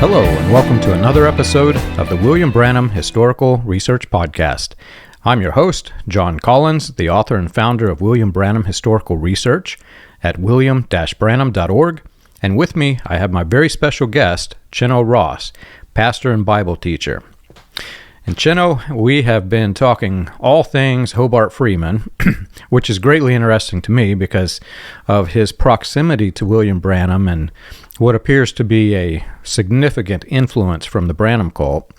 Hello, and welcome to another episode of the William Branham Historical Research Podcast. I'm your host, John Collins, the author and founder of William Branham Historical Research at william-branham.org, and with me I have my very special guest, Chino Ross, pastor and Bible teacher. And Chino, we have been talking all things Hobart Freeman, which is greatly interesting to me because of his proximity to William Branham and what appears to be a significant influence from the Branham cult.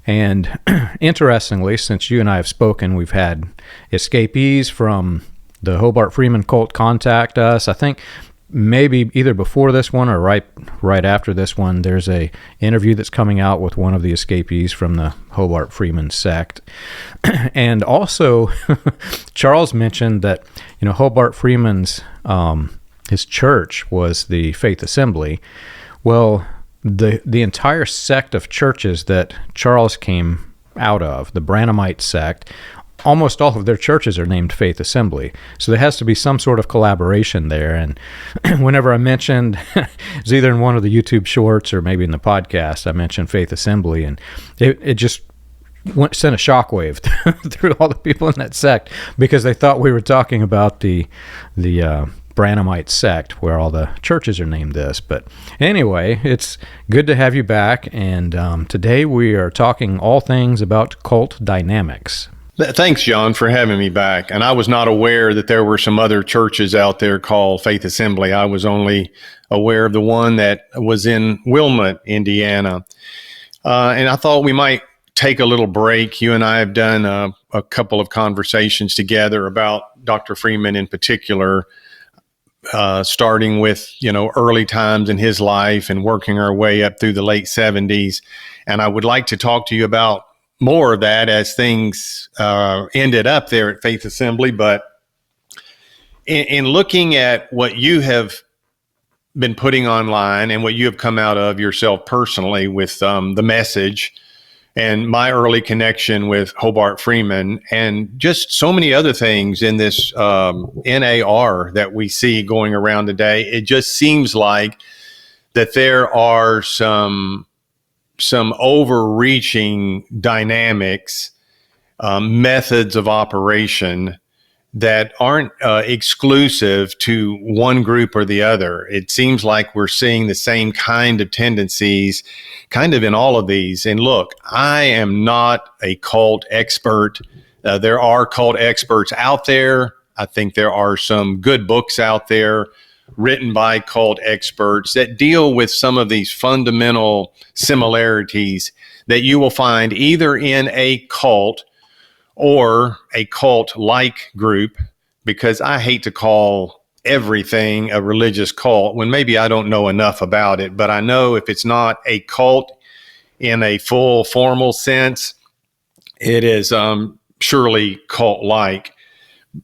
And interestingly, since you and I have spoken, we've had escapees from the Hobart Freeman cult contact us. I think maybe either before this one or right after this one, there's a interview that's coming out with one of the escapees from the Hobart Freeman sect. And also, Charles mentioned that, Hobart Freeman's his church was the Faith Assembly. Well, the entire sect of churches that Charles came out of, the Branhamite sect, almost all of their churches are named Faith Assembly. So there has to be some sort of collaboration there. And whenever I mentioned, it's either in one of the YouTube shorts or maybe in the podcast, I mentioned Faith Assembly, and it just sent a shockwave through all the people in that sect because they thought we were talking about the Branhamite sect where all the churches are named this. But anyway, it's good to have you back, and today we are talking all things about cult dynamics. Thanks, John, for having me back. And I was not aware that there were some other churches out there called Faith Assembly. I was only aware of the one that was in Wilmot, Indiana. And I thought we might take a little break. You and I have done a couple of conversations together about Dr. Freeman in particular, starting with, early times in his life and working our way up through the late 70s. And I would like to talk to you about more of that as things ended up there at Faith Assembly. But in looking at what you have been putting online and what you have come out of yourself personally with the message and my early connection with Hobart Freeman and just so many other things in this NAR that we see going around today, it just seems like that there are some overreaching dynamics, methods of operation that aren't exclusive to one group or the other. It seems like we're seeing the same kind of tendencies kind of in all of these. And look, I am not a cult expert. There are cult experts out there. I think there are some good books out there written by cult experts that deal with some of these fundamental similarities that you will find either in a cult or a cult-like group, because I hate to call everything a religious cult when maybe I don't know enough about it, but I know if it's not a cult in a full formal sense, it is surely cult-like.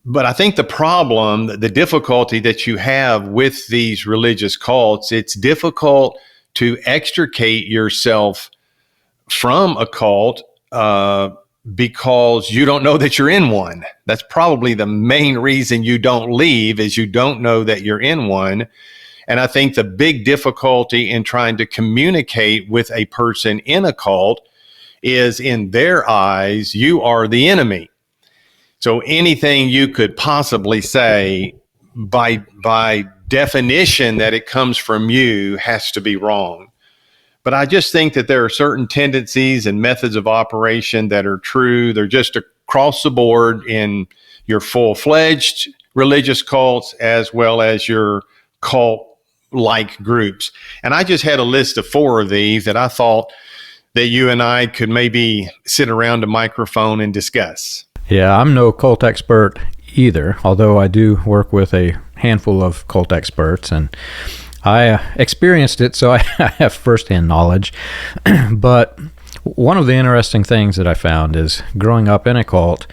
But I think the problem, the difficulty that you have with these religious cults, it's difficult to extricate yourself from a cult because you don't know that you're in one. That's probably the main reason you don't leave, is you don't know that you're in one. And I think the big difficulty in trying to communicate with a person in a cult is, in their eyes, you are the enemy. So anything you could possibly say, by definition that it comes from you, has to be wrong. But I just think that there are certain tendencies and methods of operation that are true. They're just across the board in your full-fledged religious cults as well as your cult-like groups. And I just had a list of 4 of these that I thought that you and I could maybe sit around a microphone and discuss. Yeah, I'm no cult expert either, although I do work with a handful of cult experts, and I experienced it, so I have firsthand knowledge. But one of the interesting things that I found is, growing up in a cult,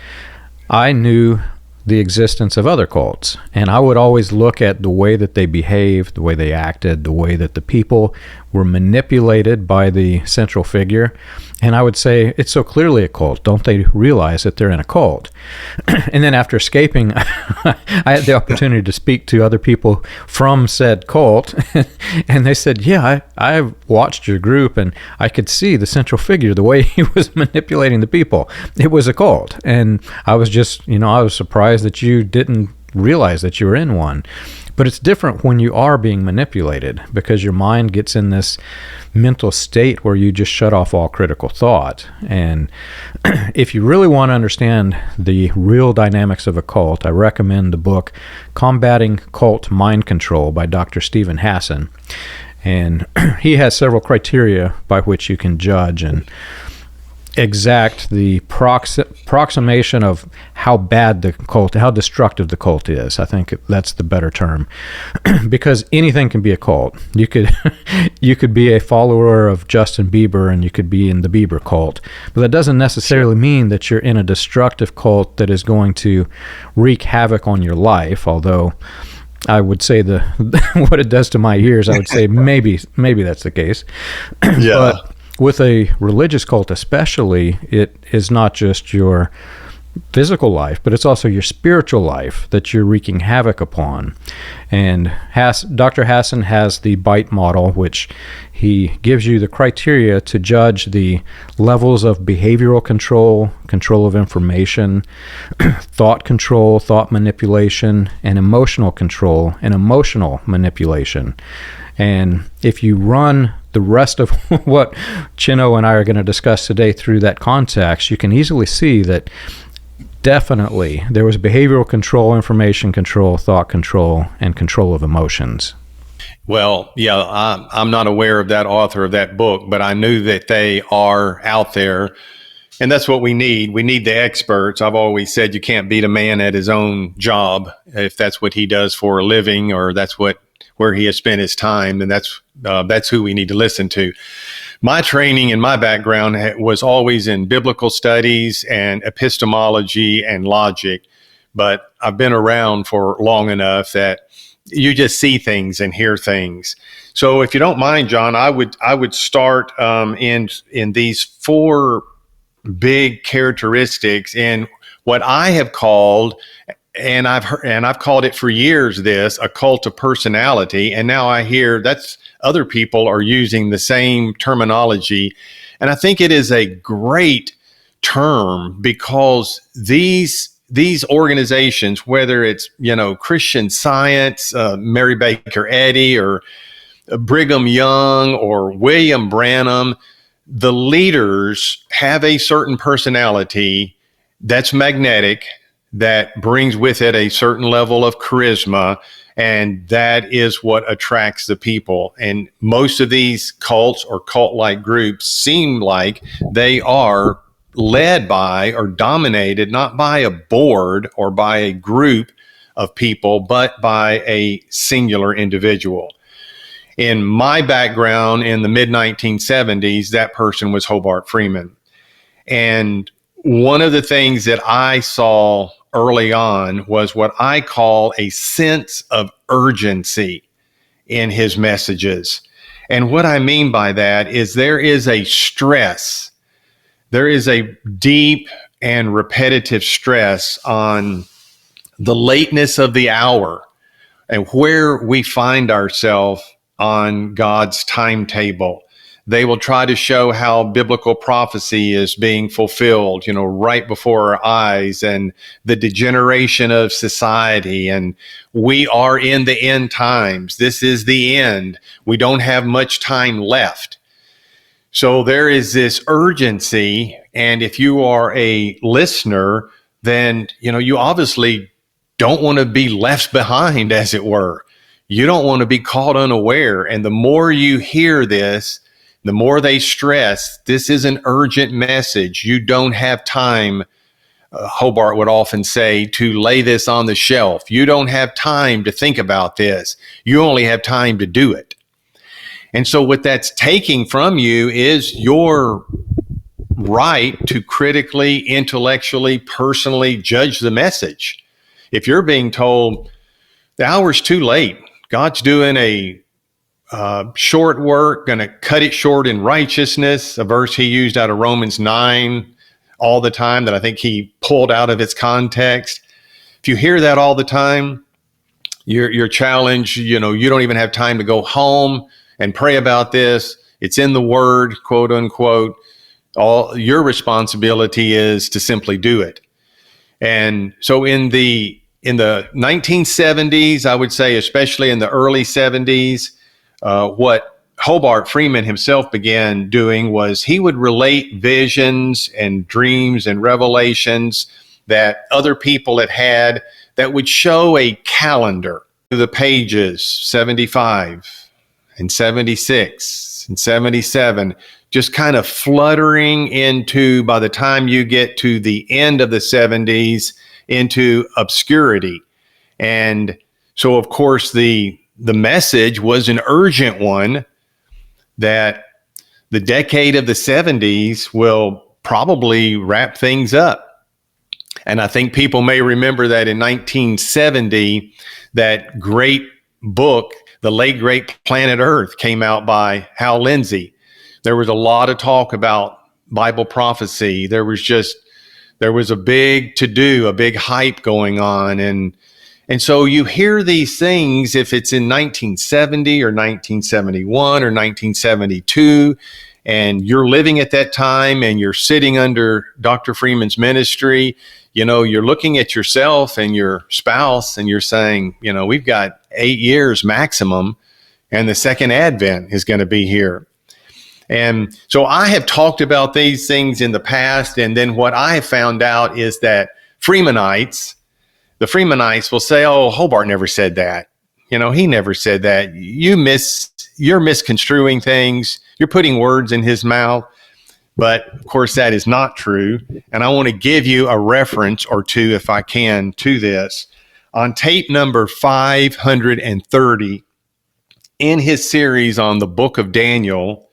I knew the existence of other cults, and I would always look at the way that they behaved, the way they acted, the way that the people were manipulated by the central figure. And I would say it's so clearly a cult. Don't they realize that they're in a cult? And then after escaping, I had the opportunity to speak to other people from said cult. And they said, yeah, I watched your group and I could see the central figure, the way he was manipulating the people. It was a cult. And I was just, I was surprised that you didn't realize that you were in one. But it's different when you are being manipulated, because your mind gets in this mental state where you just shut off all critical thought. And if you really want to understand the real dynamics of a cult, I recommend the book Combating Cult Mind Control by Dr. Stephen Hassan. And he has several criteria by which you can judge and exact the approximation of how bad the cult, how destructive the cult is. I think that's the better term, because anything can be a cult. You could be a follower of Justin Bieber and you could be in the Bieber cult, but that doesn't necessarily mean that you're in a destructive cult that is going to wreak havoc on your life. Although I would say what it does to my ears, I would say maybe that's the case. Yeah. But with a religious cult especially, it is not just your physical life, but it's also your spiritual life that you're wreaking havoc upon. And Dr. Hassan has the BITE model, which he gives you the criteria to judge the levels of behavioral control, control of information, thought control, thought manipulation, and emotional control and emotional manipulation. And if you run the rest of what Chino and I are going to discuss today through that context, you can easily see that definitely there was behavioral control, information control, thought control, and control of emotions. Well, yeah, I'm not aware of that author of that book, but I knew that they are out there. And that's what we need. We need the experts. I've always said you can't beat a man at his own job. If that's what he does for a living, or that's where he has spent his time, then that's who we need to listen to. My training and my background was always in biblical studies and epistemology and logic, but I've been around for long enough that you just see things and hear things. So if you don't mind, John, I would start in these four big characteristics in what I have called, and I've called it for years, a cult of personality. And now I hear that's other people are using the same terminology. And I think it is a great term, because these organizations, whether it's, Christian Science, Mary Baker Eddy, or Brigham Young, or William Branham, the leaders have a certain personality that's magnetic, that brings with it a certain level of charisma, and that is what attracts the people. And most of these cults or cult-like groups seem like they are led by or dominated not by a board or by a group of people, but by a singular individual. In my background in the mid-1970s, that person was Hobart Freeman. And one of the things that I saw early on was what I call a sense of urgency in his messages. And what I mean by that is there is a stress. There is a deep and repetitive stress on the lateness of the hour and where we find ourselves on God's timetable. They will try to show how biblical prophecy is being fulfilled, right before our eyes, and the degeneration of society. And we are in the end times. This is the end. We don't have much time left. So there is this urgency. And if you are a listener, then, you obviously don't want to be left behind, as it were. You don't want to be caught unaware. And the more you hear this, the more they stress, this is an urgent message. You don't have time, Hobart would often say, to lay this on the shelf. You don't have time to think about this. You only have time to do it. And so what that's taking from you is your right to critically, intellectually, personally judge the message. If you're being told the hour's too late, God's doing a short work, going to cut it short in righteousness, a verse he used out of Romans 9 all the time that I think he pulled out of its context. If you hear that all the time, you're challenged. You don't even have time to go home and pray about this. It's in the word, quote unquote. All your responsibility is to simply do it. And so in the 1970s, I would say, especially in the early 70s, what Hobart Freeman himself began doing was he would relate visions and dreams and revelations that other people had had that would show a calendar through the pages 75 and 76 and 77, just kind of fluttering into, by the time you get to the end of the 70s, into obscurity. And so, of course, the message was an urgent one that the decade of the 70s will probably wrap things up. And I think people may remember that in 1970, that great book, The Late Great Planet Earth, came out by Hal Lindsey. There was a lot of talk about Bible prophecy. There was a big to-do, a big hype going on. And so you hear these things, if it's in 1970 or 1971 or 1972, and you're living at that time and you're sitting under Dr. Freeman's ministry, you're looking at yourself and your spouse and you're saying, we've got 8 years maximum and the second advent is going to be here. And so I have talked about these things in the past. And then what I have found out is that the Freemanites will say, oh, Hobart never said that. He never said that. You're misconstruing things. You're putting words in his mouth. But of course, that is not true. And I want to give you a reference or two, if I can, to this. On tape number 530 in his series on the book of Daniel,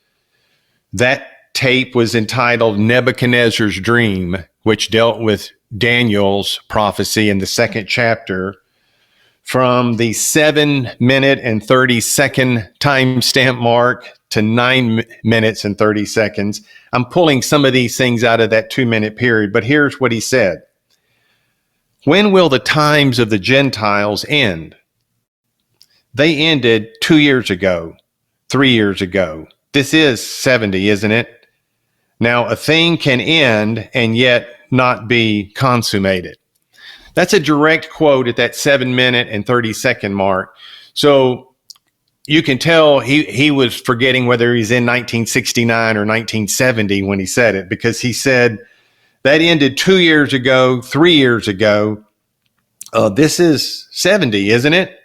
that tape was entitled Nebuchadnezzar's Dream, which dealt with Daniel's prophecy in the second chapter. From the 7-minute and 30-second timestamp mark to 9 minutes and 30 seconds. I'm pulling some of these things out of that 2-minute period, but here's what he said. When will the times of the Gentiles end? They ended 2 years ago, 3 years ago. This is 70, isn't it? Now, a thing can end and yet not be consummated. That's a direct quote at that 7-minute and 30-second mark. So you can tell he was forgetting whether he's in 1969 or 1970 when he said it, because he said that ended 2 years ago, 3 years ago. This is 70, isn't it?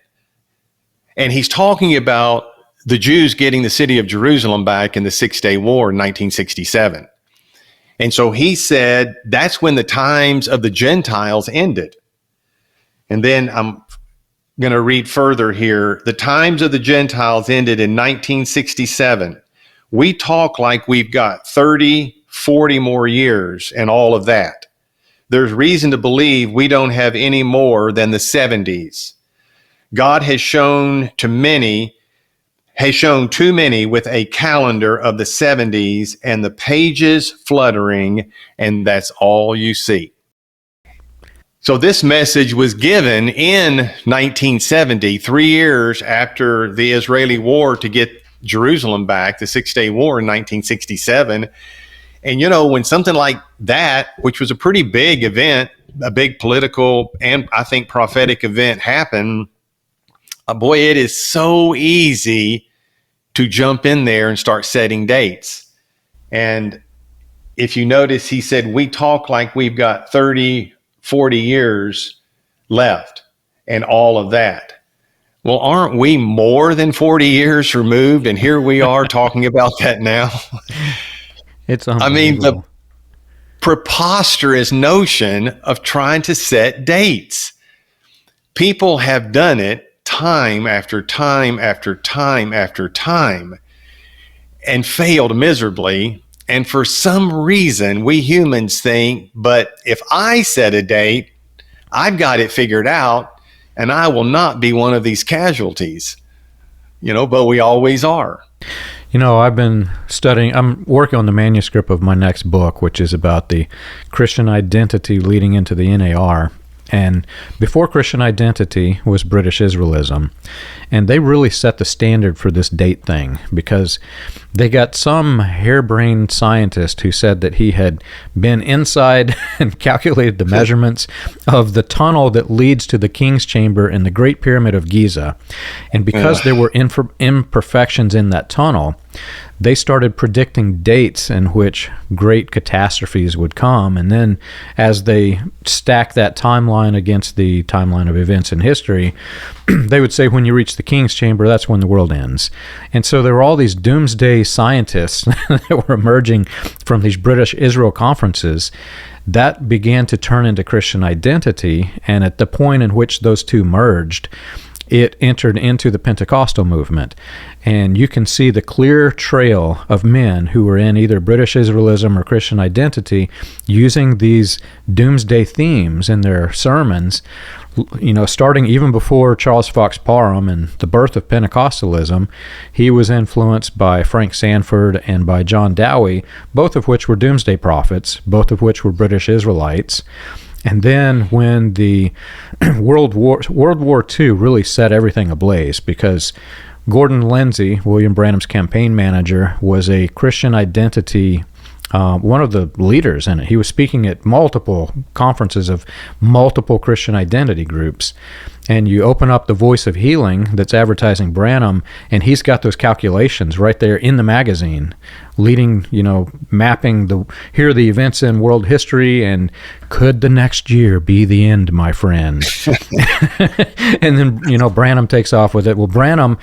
And he's talking about the Jews getting the city of Jerusalem back in the Six-Day War in 1967. And so he said that's when the times of the Gentiles ended. And then I'm going to read further here. The times of the Gentiles ended in 1967. We talk like we've got 30, 40 more years and all of that. There's reason to believe we don't have any more than the 70s. God has shown too many with a calendar of the 70s and the pages fluttering, and that's all you see. So this message was given in 1970, 3 years after the Israeli war to get Jerusalem back, the Six-Day War in 1967. And when something like that, which was a pretty big event, a big political and I think prophetic event happened, boy, it is so easy to jump in there and start setting dates. And if you notice, he said, we talk like we've got 30, 40 years left and all of that. Well, aren't we more than 40 years removed? And here we are talking about that now. It's unbelievable. I mean, the preposterous notion of trying to set dates. People have done it time after time after time after time and failed miserably. And for some reason, we humans think, but if I set a date, I've got it figured out and I will not be one of these casualties. but we always are. I've been studying, I'm working on the manuscript of my next book, which is about the Christian identity leading into the NAR. And before Christian identity was British Israelism. And they really set the standard for this date thing, because they got some harebrained scientist who said that he had been inside and calculated the measurements of the tunnel that leads to the King's Chamber in the Great Pyramid of Giza. And because there were imperfections in that tunnel, they started predicting dates in which great catastrophes would come. And then as they stacked that timeline against the timeline of events in history, they would say when you reach the King's Chamber, that's when the world ends. And so there were all these doomsday scientists that were emerging from these British Israel conferences that began to turn into Christian identity. And at the point in which those two merged, it entered into the Pentecostal movement. And you can see the clear trail of men who were in either British Israelism or Christian identity using these doomsday themes in their sermons, starting even before Charles Fox Parham and the birth of Pentecostalism. He was influenced by Frank Sanford and by John Dowie, both of which were doomsday prophets, both of which were British Israelites. And then when the World War II really set everything ablaze, because Gordon Lindsay, William Branham's campaign manager, was a Christian identity, one of the leaders in it. He was speaking at multiple conferences of multiple Christian identity groups. And you open up the Voice of Healing that's advertising Branham, and he's got those calculations right there in the magazine, leading, mapping here are the events in world history, and could the next year be the end, my friend? And then, Branham takes off with it. Well, Branham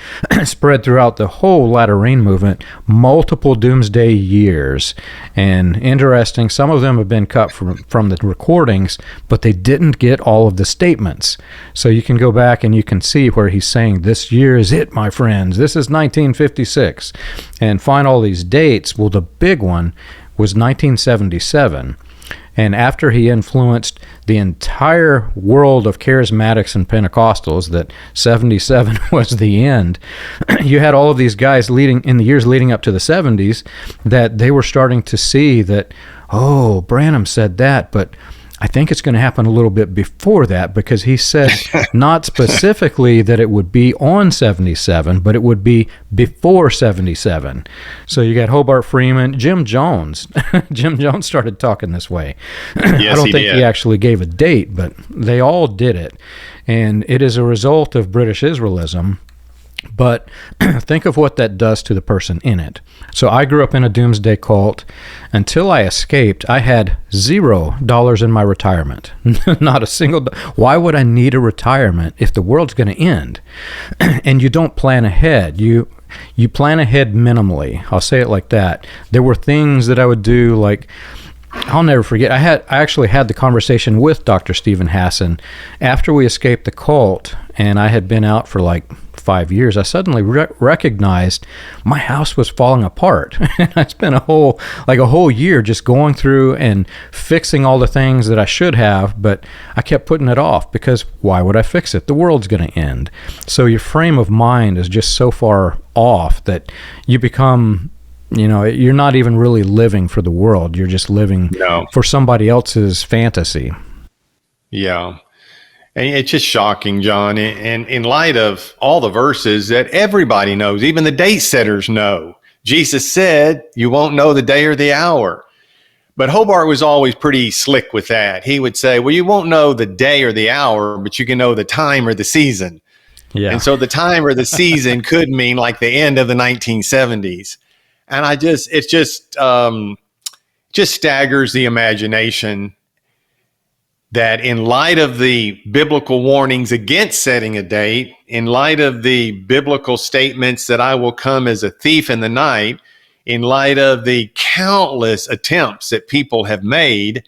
spread throughout the whole latter rain movement multiple doomsday years. And interesting, some of them have been cut from the recordings, but they didn't get all of the statements. So you can go back and you can see where he's saying, this year is it, my friends. This is 1956. And find all these dates. Well, the big one was 1977. And after he influenced the entire world of charismatics and Pentecostals, that 77 was the end, you had all of these guys in the years leading up to the 70s, that they were starting to see that, oh, Branham said that, but I think it's going to happen a little bit before that, because he said not specifically that it would be on 77, but it would be before 77. So you got Hobart Freeman, Jim Jones. Jim Jones started talking this way. Yes, I don't think he actually gave a date, but they all did it. And it is a result of British Israelism. But think of what that does to the person in it. So I grew up in a doomsday cult. Until I escaped, I had $0 in my retirement. Not a single. Why would I need a retirement if the world's going to end? And you don't plan ahead. You plan ahead minimally. I'll say it like that. There were things that I would do, like, I'll never forget. I actually had the conversation with Dr. Stephen Hassan after we escaped the cult, and I had been out for like 5 years. I suddenly recognized my house was falling apart. And I spent a whole year just going through and fixing all the things that I should have, but I kept putting it off because why would I fix it? The world's going to end. So your frame of mind is just so far off that you become, you're not even really living for the world. You're just living for somebody else's fantasy. Yeah. And it's just shocking, John. And in light of all the verses that everybody knows, even the date setters know, Jesus said, you won't know the day or the hour. But Hobart was always pretty slick with that. He would say, well, you won't know the day or the hour, but you can know the time or the season. Yeah. And so the time or the season could mean like the end of the 1970s. And it just staggers the imagination that in light of the biblical warnings against setting a date, in light of the biblical statements that I will come as a thief in the night, in light of the countless attempts that people have made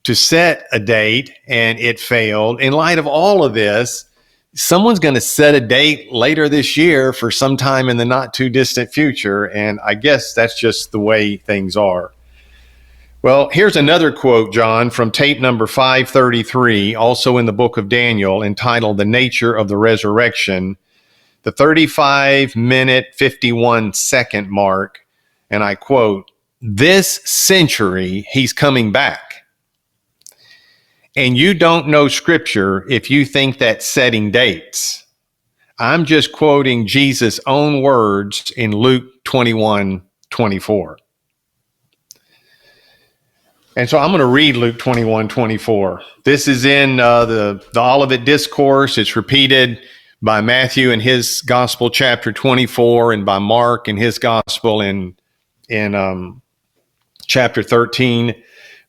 to set a date and it failed, in light of all of this, someone's going to set a date later this year for some time in the not too distant future. And I guess that's just the way things are. Well, here's another quote, John, from tape number 533, also in the book of Daniel, entitled The Nature of the Resurrection. the 35-minute, 51-second mark, and I quote, "This century, he's coming back. And you don't know scripture if you think that's setting dates. I'm just quoting Jesus' own words in Luke 21:24. And so I'm going to read Luke 21:24. This is in the Olivet Discourse. It's repeated by Matthew in his Gospel, chapter 24, and by Mark in his Gospel in chapter 13.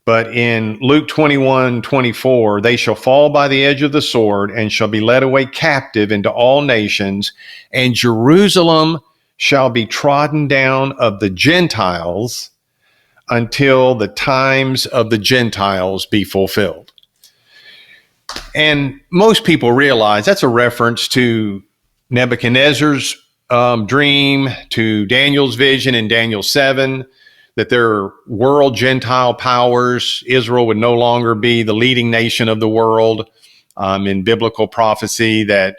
But in Luke 21:24, they shall fall by the edge of the sword and shall be led away captive into all nations, and Jerusalem shall be trodden down of the Gentiles until the times of the Gentiles be fulfilled. And most people realize that's a reference to Nebuchadnezzar's dream, to Daniel's vision in Daniel 7, that there are world Gentile powers. Israel would no longer be the leading nation of the world. In biblical prophecy, that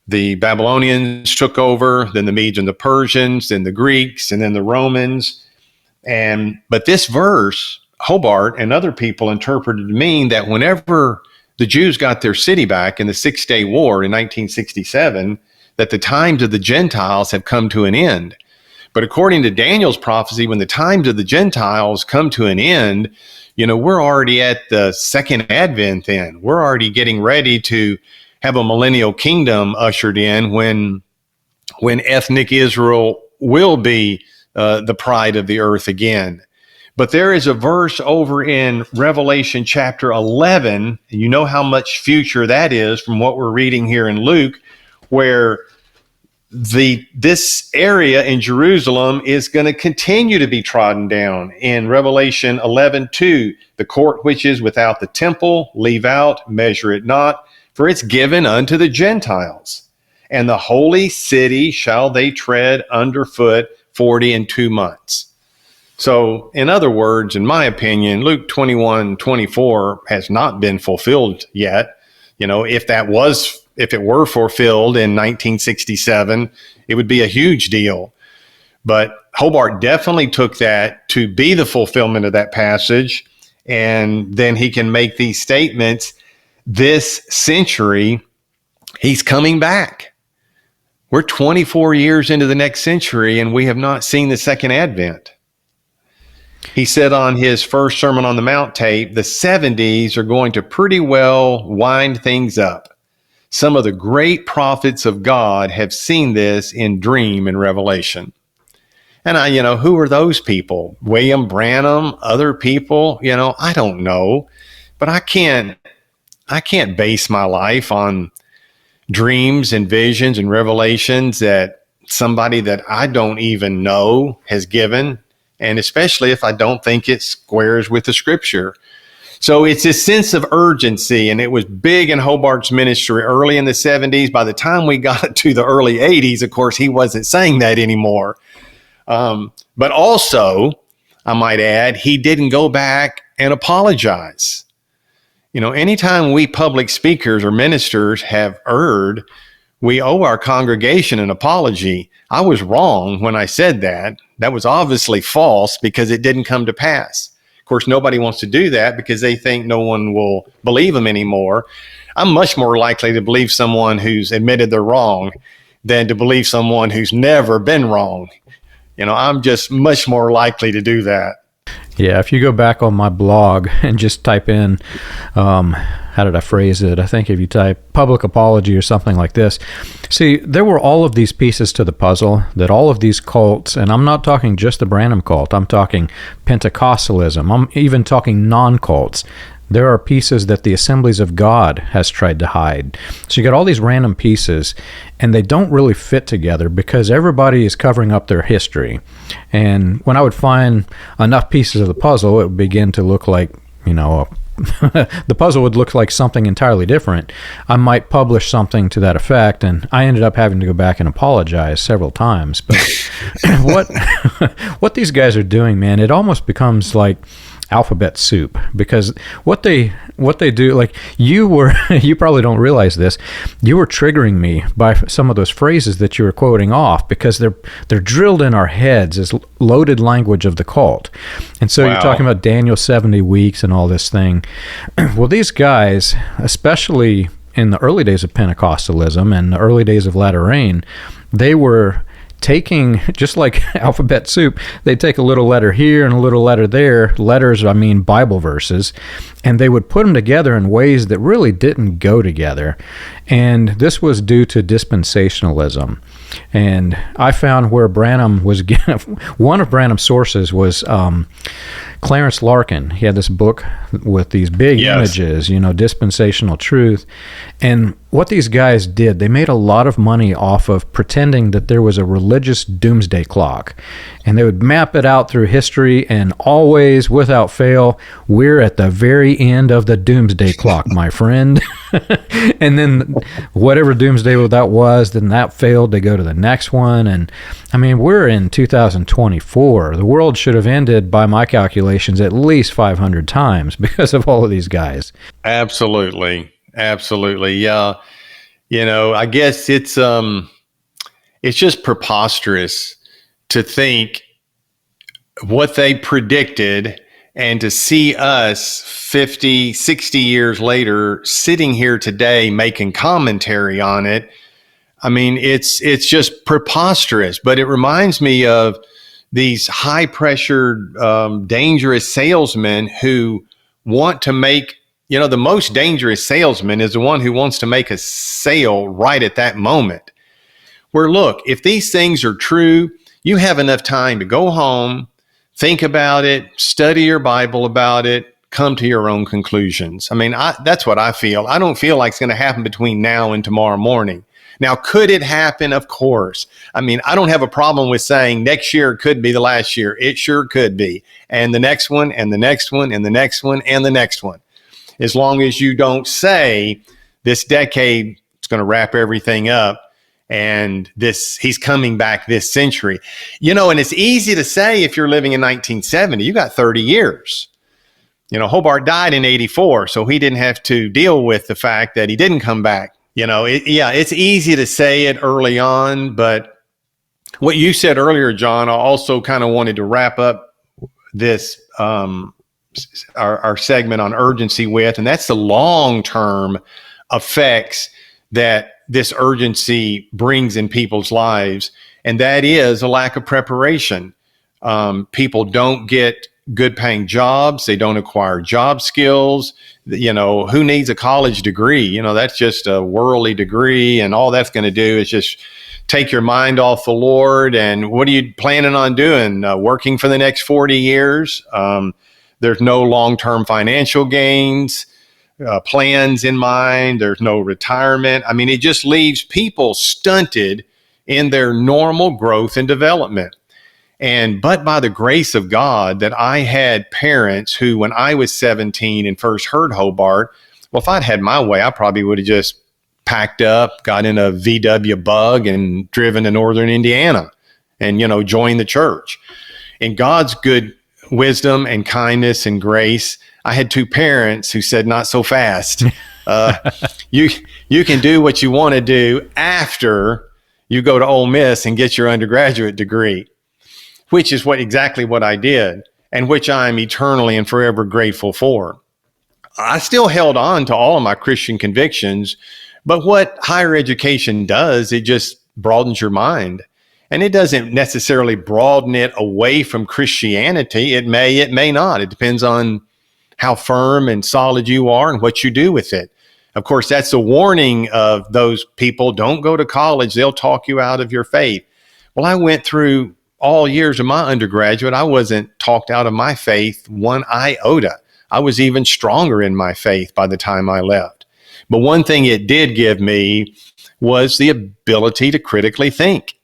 the Babylonians took over, then the Medes and the Persians, then the Greeks, and then the Romans. But this verse, Hobart and other people interpreted to mean that whenever the Jews got their city back in the Six-Day War in 1967, that the times of the Gentiles have come to an end. But according to Daniel's prophecy, when the times of the Gentiles come to an end, we're already at the second advent then. We're already getting ready to have a millennial kingdom ushered in when ethnic Israel will be the pride of the earth again. But there is a verse over in Revelation chapter 11, and you know how much future that is from what we're reading here in Luke, where this area in Jerusalem is going to continue to be trodden down. In Revelation 11:2, the court which is without the temple, leave out, measure it not, for it's given unto the Gentiles. And the holy city shall they tread underfoot 42 months. So, in other words, in my opinion, Luke 21:24 has not been fulfilled yet. If it were fulfilled in 1967, it would be a huge deal. But Hobart definitely took that to be the fulfillment of that passage. And then he can make these statements, this century, he's coming back. We're 24 years into the next century, and we have not seen the second advent. He said on his first Sermon on the Mount tape, the 70s are going to pretty well wind things up. Some of the great prophets of God have seen this in dream and revelation. And who are those people? William Branham, other people? I don't know. But I can't base my life on dreams and visions and revelations that somebody that I don't even know has given. And especially if I don't think it squares with the scripture. So it's this sense of urgency, and it was big in Hobart's ministry early in the 70s. By the time we got to the early 80s, of course, he wasn't saying that anymore. But also, I might add, he didn't go back and apologize. Anytime we public speakers or ministers have erred, we owe our congregation an apology. I was wrong when I said that. That was obviously false because it didn't come to pass. Of course, nobody wants to do that because they think no one will believe them anymore. I'm much more likely to believe someone who's admitted they're wrong than to believe someone who's never been wrong. I'm just much more likely to do that. Yeah, if you go back on my blog and just type in, how did I phrase it? I think if you type public apology or something like this, see, there were all of these pieces to the puzzle that all of these cults, and I'm not talking just the Branham cult, I'm talking Pentecostalism, I'm even talking non-cults. There are pieces that the Assemblies of God has tried to hide. So you got all these random pieces, and they don't really fit together because everybody is covering up their history. And when I would find enough pieces of the puzzle, it would begin to look like, the puzzle would look like something entirely different. I might publish something to that effect, and I ended up having to go back and apologize several times. But what these guys are doing, man, it almost becomes like alphabet soup, because what they do, like you probably don't realize this, you were triggering me by some of those phrases that you were quoting off, because they're drilled in our heads as loaded language of the cult. And so you're talking about Daniel 70 weeks and all this thing. Well, these guys, especially in the early days of Pentecostalism and the early days of Latter Rain, they were taking, just like alphabet soup, they take a little letter here and a little letter there. Letters, I mean Bible verses, and they would put them together in ways that really didn't go together. And this was due to dispensationalism. And I found where Branham was getting, one of Branham's sources was Clarence Larkin. He had this book with these big images, dispensational truth. And what these guys did, they made a lot of money off of pretending that there was a religious doomsday clock. And they would map it out through history, and always, without fail, we're at the very end of the doomsday clock, my friend. And then whatever doomsday that was, then that failed. They go to the next one. And I mean, we're in 2024. The world should have ended, by my calculations, at least 500 times because of all of these guys. Absolutely. Yeah. I guess it's just preposterous to think what they predicted, and to see us 50, 60 years later sitting here today making commentary on it. I mean, it's just preposterous. But it reminds me of these high-pressured, dangerous salesmen who want to make, the most dangerous salesman is the one who wants to make a sale right at that moment. Where, look, if these things are true, you have enough time to go home, think about it, study your Bible about it, come to your own conclusions. I mean, that's what I feel. I don't feel like it's going to happen between now and tomorrow morning. Now, could it happen? Of course. I mean, I don't have a problem with saying next year could be the last year. It sure could be. And the next one, and the next one, and the next one, and the next one. As long as you don't say this decade is going to wrap everything up, and he's coming back this century. And it's easy to say if you're living in 1970, you got 30 years. Hobart died in 84, so he didn't have to deal with the fact that he didn't come back. It's easy to say it early on, but what you said earlier, John, I also kind of wanted to wrap up this, our segment on urgency with, and that's the long-term effects that this urgency brings in people's lives. And that is a lack of preparation. People don't get good paying jobs. They don't acquire job skills. Who needs a college degree? That's just a worldly degree. And all that's going to do is just take your mind off the Lord. And what are you planning on doing? Working for the next 40 years? There's no long-term financial gains. Plans in mind. There's no retirement. I mean, it just leaves people stunted in their normal growth and development. But by the grace of God, that I had parents who, when I was 17 and first heard Hobart, well, if I'd had my way, I probably would have just packed up, got in a VW Bug and driven to northern Indiana and, joined the church. In God's good wisdom and kindness and grace, I had two parents who said, not so fast. You can do what you want to do after you go to Ole Miss and get your undergraduate degree, which is exactly what I did, and which I'm eternally and forever grateful for. I still held on to all of my Christian convictions, but what higher education does, it just broadens your mind. And it doesn't necessarily broaden it away from Christianity. It may not. It depends on how firm and solid you are and what you do with it. Of course, that's a warning of those people. Don't go to college. They'll talk you out of your faith. Well, I went through all years of my undergraduate. I wasn't talked out of my faith one iota. I was even stronger in my faith by the time I left. But one thing it did give me was the ability to critically think.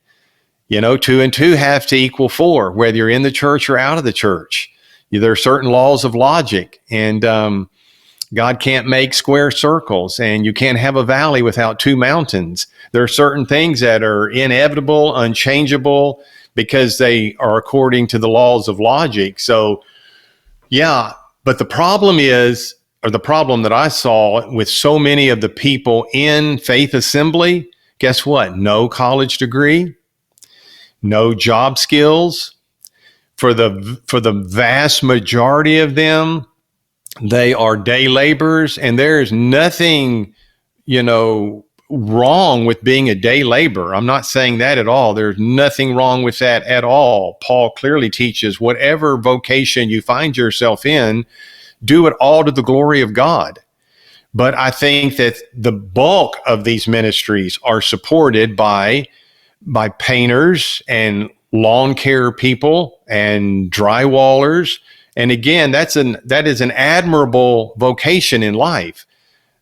2 and 2 have to equal 4, whether you're in the church or out of the church. There are certain laws of logic, and God can't make square circles, and you can't have a valley without 2 mountains. There are certain things that are inevitable, unchangeable, because they are according to the laws of logic. So Yeah, but the problem is, or the problem that I saw with so many of the people in Faith Assembly, guess what? No college degree, no job skills. For the vast majority of them, they are day laborers, and there is nothing, wrong with being a day laborer. I'm not saying that at all. There's nothing wrong with that at all. Paul clearly teaches whatever vocation you find yourself in, do it all to the glory of God. But I think that the bulk of these ministries are supported by painters and lawn care people and drywallers. And again, that is an admirable vocation in life.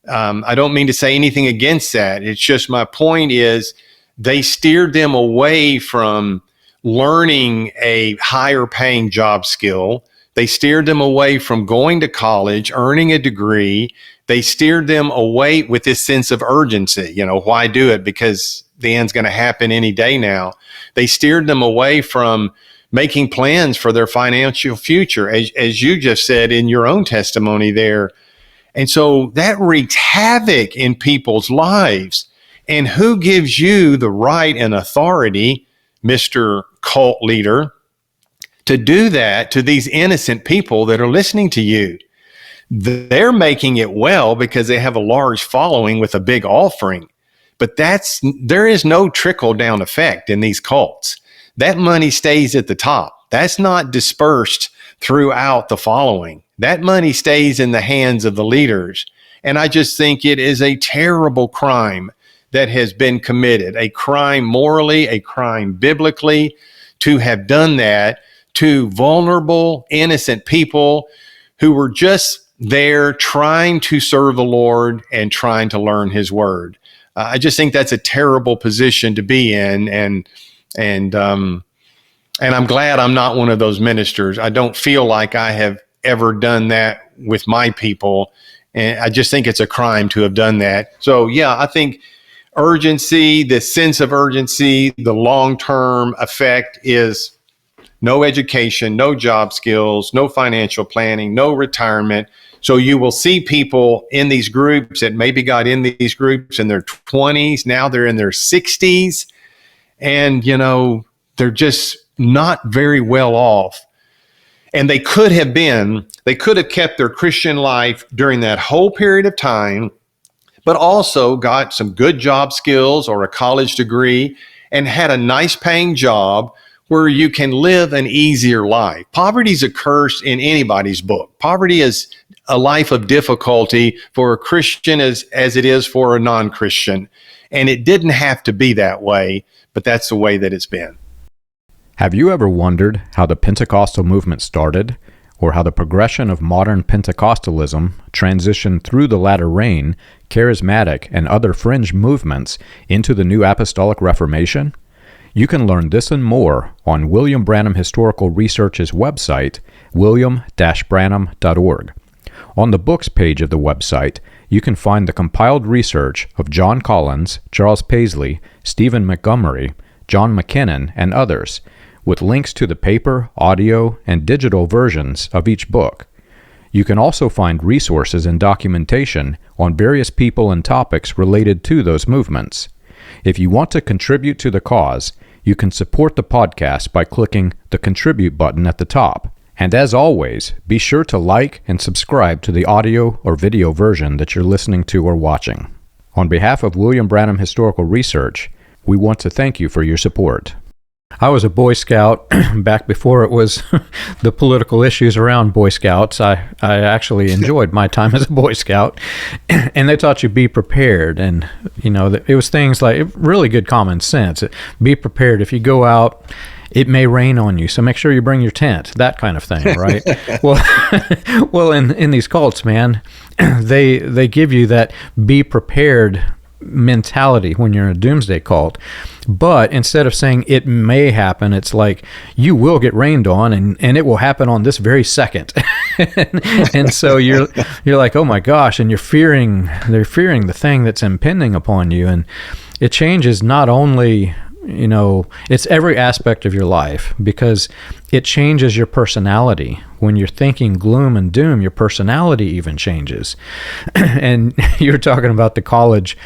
I don't mean to say anything against that. It's just my point is they steered them away from learning a higher paying job skill. They steered them away from going to college, earning a degree. They steered them away with this sense of urgency. Why do it? Because the end's going to happen any day now. They steered them away from making plans for their financial future, as you just said in your own testimony there. And so that wreaks havoc in people's lives. And who gives you the right and authority, Mr. Cult Leader, to do that to these innocent people that are listening to you? They're making it well because they have a large following with a big offering. But there is no trickle down effect in these cults. That money stays at the top. That's not dispersed throughout the following. That money stays in the hands of the leaders. And I just think it is a terrible crime that has been committed, a crime morally, a crime biblically, to have done that to vulnerable, innocent people who were just there trying to serve the Lord and trying to learn his word. I just think that's a terrible position to be in. And I'm glad I'm not one of those ministers. I don't feel like I have ever done that with my people. And I just think it's a crime to have done that. So yeah, I think urgency, the sense of urgency, the long-term effect is no education, no job skills, no financial planning, no retirement. So you will see people in these groups that maybe got in these groups in their 20s. Now they're in their 60s. And, they're just not very well off. And they could have kept their Christian life during that whole period of time, but also got some good job skills or a college degree and had a nice paying job where you can live an easier life. Poverty is a curse in anybody's book. Poverty is a life of difficulty for a Christian as it is for a non-Christian. And it didn't have to be that way, but that's the way that it's been. Have you ever wondered how the Pentecostal movement started, or how the progression of modern Pentecostalism transitioned through the latter rain, charismatic, and other fringe movements into the New Apostolic Reformation? You can learn this and more on William Branham Historical Research's website, william-branham.org. On the books page of the website, you can find the compiled research of John Collins, Charles Paisley, Stephen Montgomery, John McKinnon, and others, with links to the paper, audio, and digital versions of each book. You can also find resources and documentation on various people and topics related to those movements. If you want to contribute to the cause, you can support the podcast by clicking the Contribute button at the top. And as always, be sure to like and subscribe to the audio or video version that you're listening to or watching. On behalf of William Branham Historical Research, we want to thank you for your support. I was a Boy Scout back before it was the political issues around Boy Scouts. I actually enjoyed my time as a Boy Scout, and they taught you be prepared. And, it was things like really good common sense. Be prepared. If you go out, it may rain on you, so make sure you bring your tent, that kind of thing, right? Well, in these cults, man, they give you that be prepared mentality when you're in a doomsday cult. But instead of saying it may happen, it's like you will get rained on and it will happen on this very second. And so you're like, oh my gosh, and they're fearing the thing that's impending upon you. And it changes not only it's every aspect of your life, because it changes your personality. When you're thinking gloom and doom, your personality even changes. And you're talking about the college.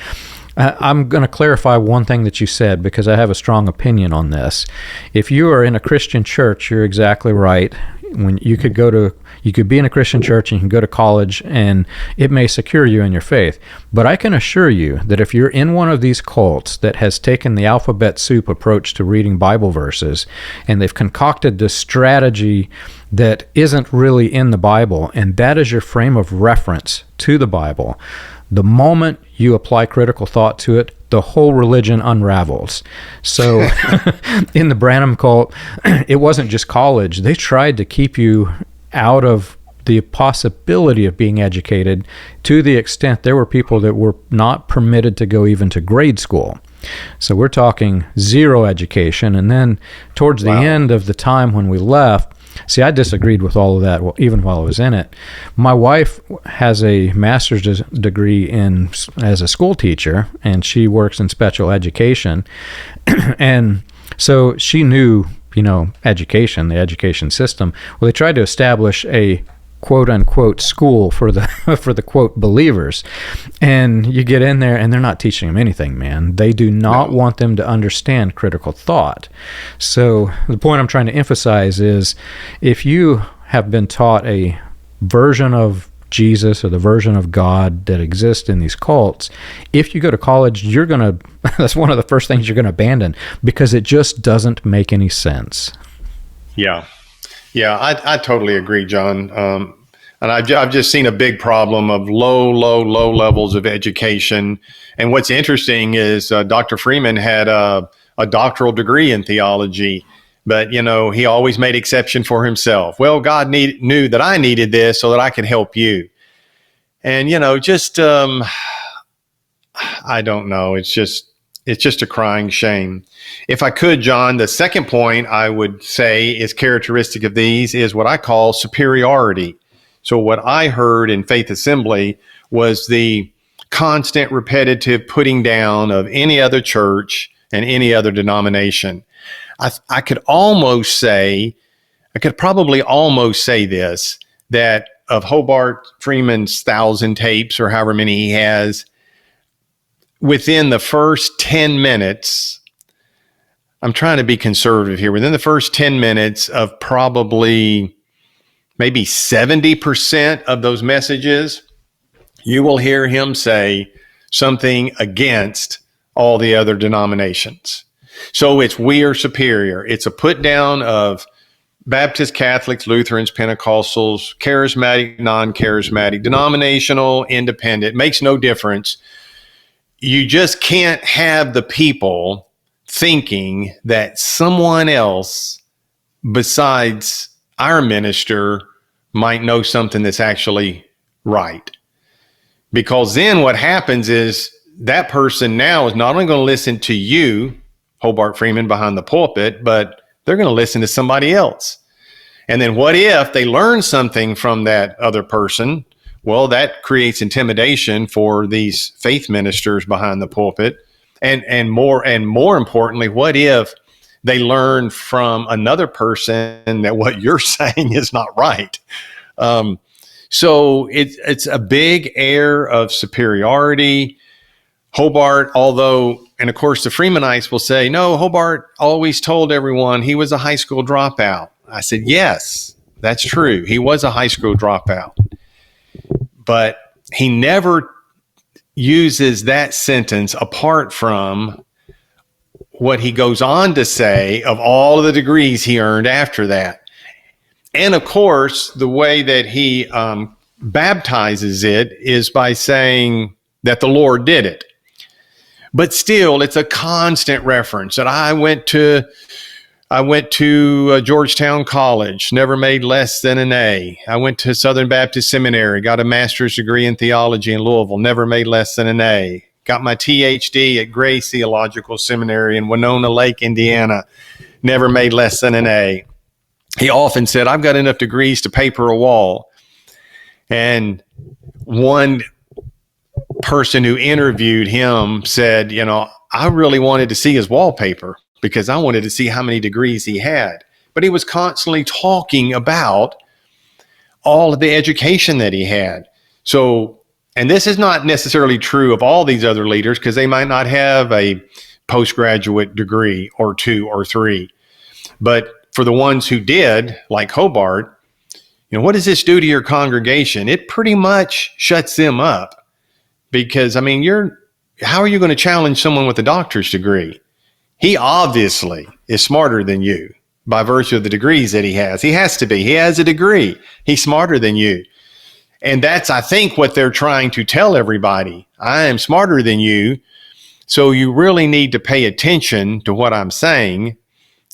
I'm going to clarify one thing that you said, because I have a strong opinion on this. If you are in a Christian church, you're exactly right. When you could be in a Christian church and you can go to college, and it may secure you in your faith. But I can assure you that if you're in one of these cults that has taken the alphabet soup approach to reading Bible verses, and they've concocted this strategy that isn't really in the Bible, and that is your frame of reference to the Bible, the moment you apply critical thought to it, the whole religion unravels. So in the Branham cult, it wasn't just college. They tried to keep you out of the possibility of being educated, to the extent there were people that were not permitted to go even to grade school. So we're talking zero education. And then towards the end of the time when we left, see, I disagreed with all of that, even while I was in it. My wife has a master's degree as a school teacher, and she works in special education. And so she knew, education, the education system. Well, they tried to establish a quote unquote school for the quote believers, and you get in there and they're not teaching them anything, man. They do not want them to understand critical thought. So the point I'm trying to emphasize is, if you have been taught a version of Jesus or the version of God that exists in these cults, if you go to college, that's one of the first things you're going to abandon, because it just doesn't make any sense. Yeah, I totally agree, John. And I've just seen a big problem of low levels of education. And what's interesting is Dr. Freeman had a doctoral degree in theology, but, he always made exception for himself. Well, God knew that I needed this so that I could help you. And, I don't know. It's just a crying shame. If I could, John, the second point I would say is characteristic of these is what I call superiority. So what I heard in Faith Assembly was the constant repetitive putting down of any other church and any other denomination. I could probably almost say this, that of Hobart Freeman's 1,000 tapes or however many he has, within the first 10 minutes, I'm trying to be conservative here, within the first 10 minutes of probably maybe 70% of those messages, you will hear him say something against all the other denominations. So it's we are superior. It's a put down of Baptist, Catholics, Lutherans, Pentecostals, charismatic, non-charismatic, denominational, independent. It makes no difference. You just can't have the people thinking that someone else besides our minister might know something that's actually right. Because then what happens is that person now is not only going to listen to you, Hobart Freeman, behind the pulpit, but they're going to listen to somebody else. And then what if they learn something from that other person? Well, that creates intimidation for these faith ministers behind the pulpit. And more importantly, what if they learn from another person that what you're saying is not right? So it's a big air of superiority. Hobart, and of course the Freemanites will say, no, Hobart always told everyone he was a high school dropout. I said, yes, that's true. He was a high school dropout. But he never uses that sentence apart from what he goes on to say of all of the degrees he earned after that. And of course, the way that he baptizes it is by saying that the Lord did it. But still, it's a constant reference that I went to Georgetown College, never made less than an A. I went to Southern Baptist Seminary, got a master's degree in theology in Louisville, never made less than an A. Got my THD at Grace Theological Seminary in Winona Lake, Indiana, never made less than an A. He often said, I've got enough degrees to paper a wall. And one person who interviewed him said, I really wanted to see his wallpaper. because I wanted to see how many degrees he had. But he was constantly talking about all of the education that he had. So, and this is not necessarily true of all these other leaders, because they might not have a postgraduate degree or 2 or 3. But for the ones who did, like Hobart, what does this do to your congregation? It pretty much shuts them up, because, I mean, how are you going to challenge someone with a doctor's degree? He obviously is smarter than you by virtue of the degrees that he has. He has to be. He has a degree. He's smarter than you. And that's, I think, what they're trying to tell everybody. I am smarter than you, so you really need to pay attention to what I'm saying.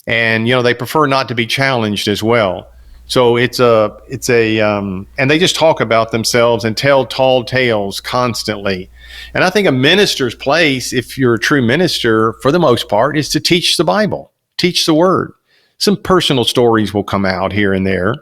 And, they prefer not to be challenged as well. So and they just talk about themselves and tell tall tales constantly. And I think a minister's place, if you're a true minister, for the most part, is to teach the Bible, teach the word. Some personal stories will come out here and there.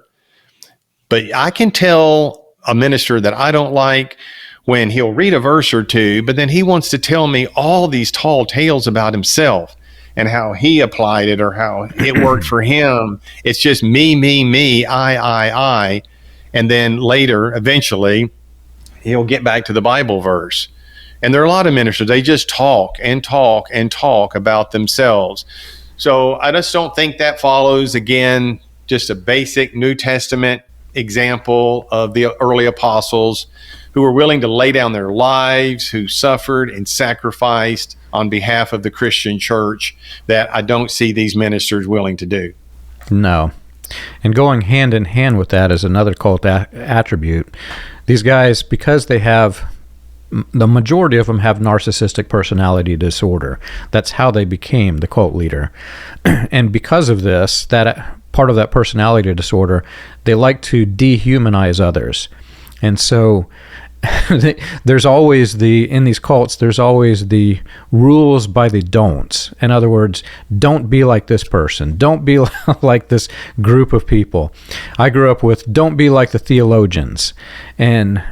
But I can tell a minister that I don't like when he'll read a verse or two, but then he wants to tell me all these tall tales about himself and how he applied it or how it worked for him. It's just me, I. And then later, eventually, he'll get back to the Bible verse. And there are a lot of ministers, they just talk and talk and talk about themselves. So I just don't think that follows, again, just a basic New Testament example of the early apostles who were willing to lay down their lives, who suffered and sacrificed on behalf of the Christian church, that I don't see these ministers willing to do. No. And going hand in hand with that is another cult attribute. These guys, because they have, the majority of them have narcissistic personality disorder. That's how they became the cult leader. And because of this, that part of that personality disorder, they like to dehumanize others. And so there's always in these cults, there's always the rules by the don'ts. In other words, don't be like this person. Don't be like this group of people. I grew up with, don't be like the theologians. And,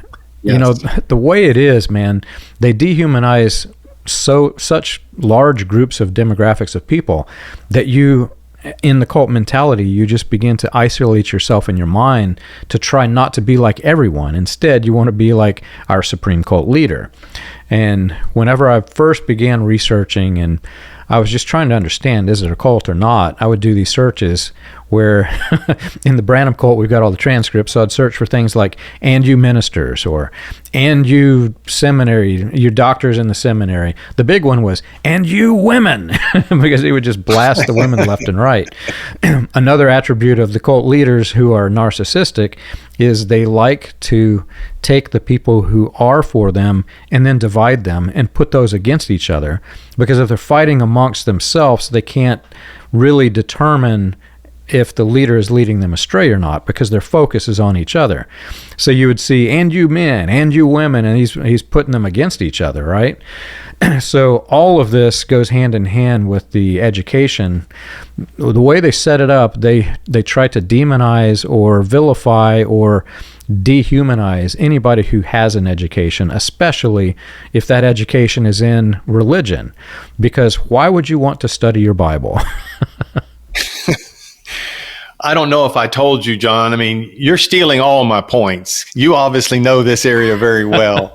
yes, the way it is, man, they dehumanize such large groups of demographics of people that in the cult mentality, you just begin to isolate yourself in your mind to try not to be like everyone. Instead, you want to be like our supreme cult leader. And whenever I first began researching and I was just trying to understand, is it a cult or not, I would do these searches where in the Branham cult, we've got all the transcripts. So I'd search for things like, and you ministers, or and you seminary, you doctors in the seminary. The big one was, and you women, because he would just blast the women left and right. Another attribute of the cult leaders who are narcissistic is they like to take the people who are for them and then divide them and put those against each other. Because if they're fighting amongst themselves, they can't really determine if the leader is leading them astray or not, because their focus is on each other. So you would see, and you men, and you women, and he's putting them against each other, right? So all of this goes hand in hand with the education. The way they set it up, they try to demonize or vilify or dehumanize anybody who has an education, especially if that education is in religion. Because why would you want to study your Bible? I don't know if I told you, John. I mean, you're stealing all my points. You obviously know this area very well.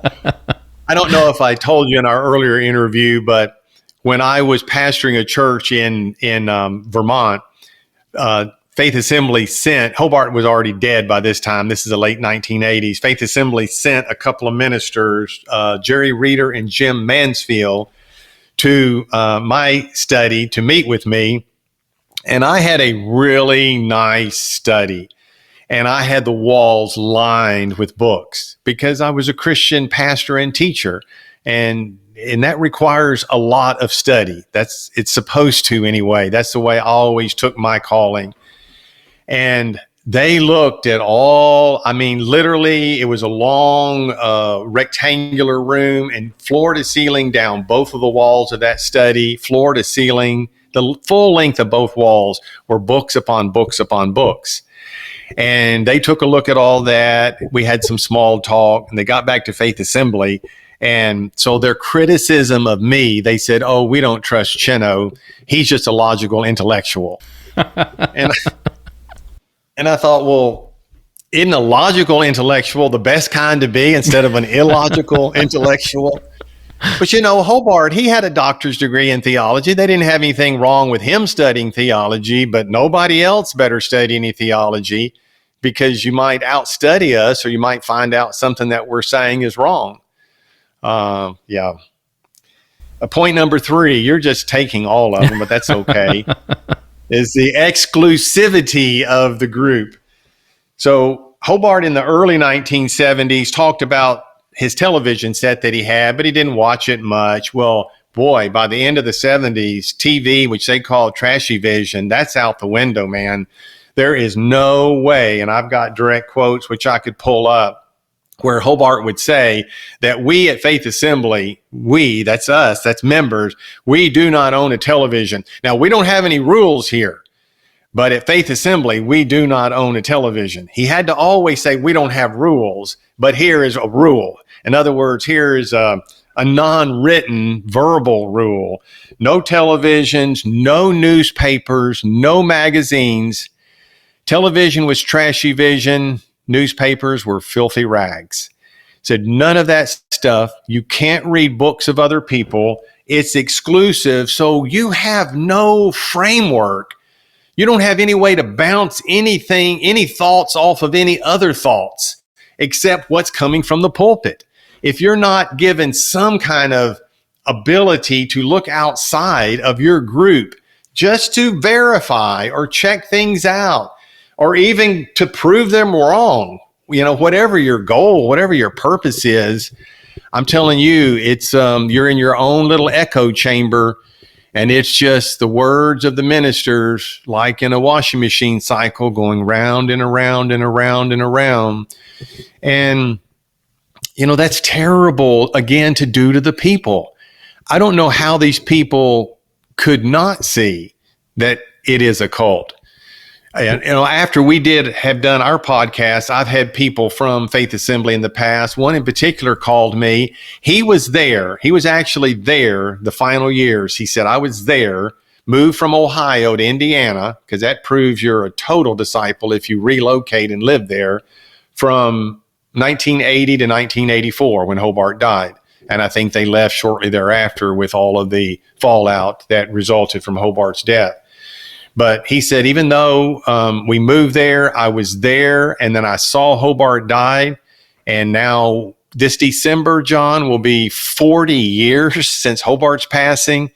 I don't know if I told you in our earlier interview, but when I was pastoring a church in Vermont, Faith Assembly sent, Hobart was already dead by this time. This is the late 1980s. Faith Assembly sent a couple of ministers, Jerry Reeder and Jim Mansfield, to my study to meet with me. And I had a really nice study, and I had the walls lined with books because I was a Christian pastor and teacher, and that requires a lot of study. It's supposed to anyway. That's the way I always took my calling. And they looked at literally, it was a long rectangular room, and floor to ceiling down both of the walls of that study, floor to ceiling, the full length of both walls were books upon books upon books. And they took a look at all that. We had some small talk, and they got back to Faith Assembly. And so their criticism of me, they said, oh, we don't trust Chino. He's just a logical intellectual. and I thought, well, isn't a logical intellectual the best kind to be instead of an illogical intellectual? But, Hobart, he had a doctor's degree in theology. They didn't have anything wrong with him studying theology, but nobody else better study any theology, because you might outstudy us, or you might find out something that we're saying is wrong. Point number 3, you're just taking all of them, but that's okay, is the exclusivity of the group. So Hobart in the early 1970s talked about his television set that he had, but he didn't watch it much. Well, boy, by the end of the 70s, TV, which they call trashy vision, that's out the window, man. There is no way, and I've got direct quotes which I could pull up, where Hobart would say that we at Faith Assembly, we, that's us, that's members, we do not own a television. Now, we don't have any rules here, but at Faith Assembly, we do not own a television. He had to always say, we don't have rules, but here is a rule. In other words, here is a non-written verbal rule. No televisions, no newspapers, no magazines. Television was trashy vision. Newspapers were filthy rags. Said none of that stuff. You can't read books of other people. It's exclusive. So you have no framework. You don't have any way to bounce anything, any thoughts off of any other thoughts, except what's coming from the pulpit. If you're not given some kind of ability to look outside of your group just to verify or check things out, or even to prove them wrong, whatever your goal, whatever your purpose is, I'm telling you, it's you're in your own little echo chamber, and it's just the words of the ministers, like in a washing machine cycle, going round and around and around and around. And, that's terrible, again, to do to the people. I don't know how these people could not see that it is a cult. And, after we have done our podcast, I've had people from Faith Assembly in the past. One in particular called me. He was there. He was actually there the final years. He said, I was there, moved from Ohio to Indiana, because that proves you're a total disciple if you relocate and live there, from 1980 to 1984 when Hobart died. And I think they left shortly thereafter with all of the fallout that resulted from Hobart's death. But he said, even though we moved there, I was there, and then I saw Hobart die. And now this December, John, will be 40 years since Hobart's passing.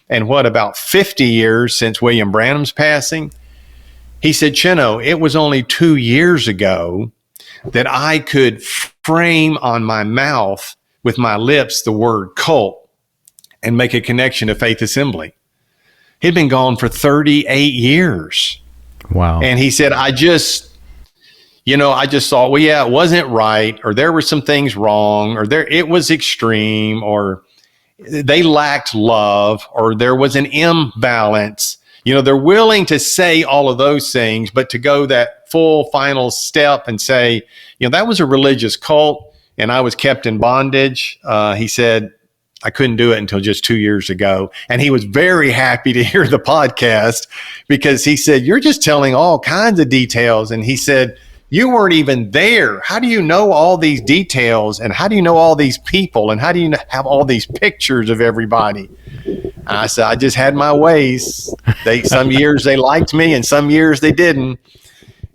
And about 50 years since William Branham's passing? He said, Chino, it was only 2 years ago that I could frame on my mouth with my lips the word cult and make a connection to Faith Assembly. He'd been gone for 38 years. Wow. And he said, I just thought, well, yeah, it wasn't right, or there were some things wrong, or it was extreme, or they lacked love, or there was an imbalance. They're willing to say all of those things, but to go that full final step and say, that was a religious cult and I was kept in bondage. He said, I couldn't do it until just 2 years ago. And he was very happy to hear the podcast, because he said, you're just telling all kinds of details. And he said, you weren't even there. How do you know all these details? And how do you know all these people? And how do you have all these pictures of everybody? And I said, I just had my ways. Some years they liked me and some years they didn't.